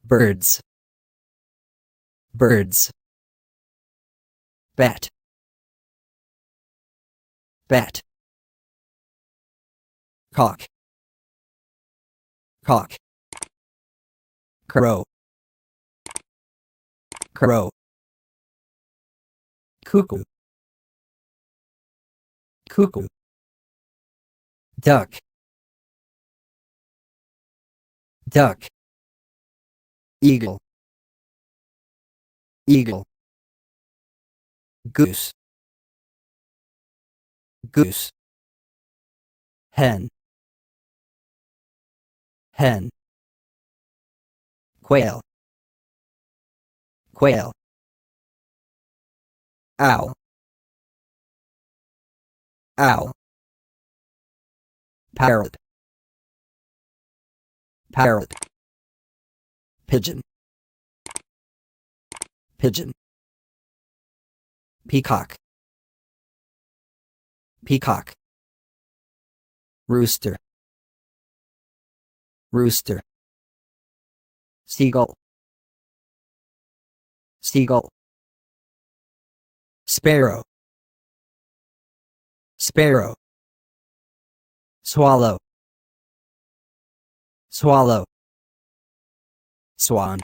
birds, birds. Bat, bat. Cock, cock. Crow, crow. Cuckoo, cuckoo. Duck, duck. Eagle, eagle. Goose, goose. Hen, hen. Quail, quail. Owl, owl. Parrot, parrot. Pigeon, pigeon. Peacock, peacock. Rooster, rooster. Seagull, seagull. Sparrow, sparrow. Swallow, swallow. Swan,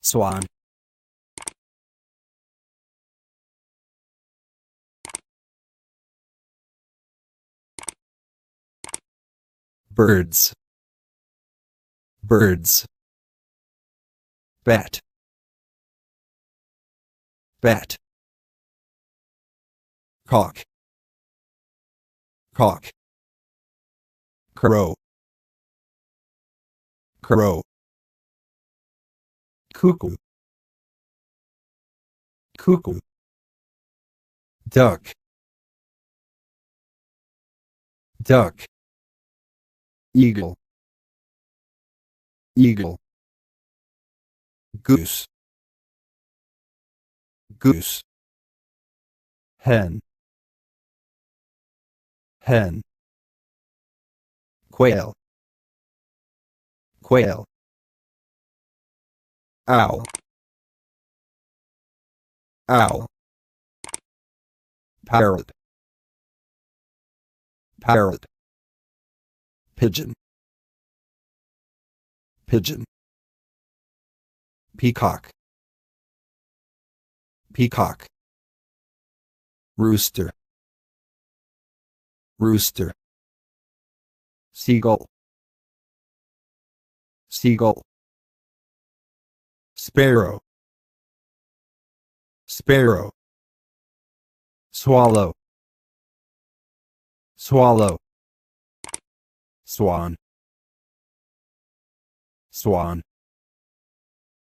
swan. Birds, birds. Bat, bat. Cock, cock. Crow, crow. Cuckoo, cuckoo. Duck, duck. Eagle, eagle. Goose, goose. Hen, hen. Quail, quail. Owl, owl. Parrot, parrot. Pigeon, pigeon. Peacock, peacock. Rooster, rooster. Seagull, seagull. Sparrow, sparrow. Swallow, swallow. Swan, swan.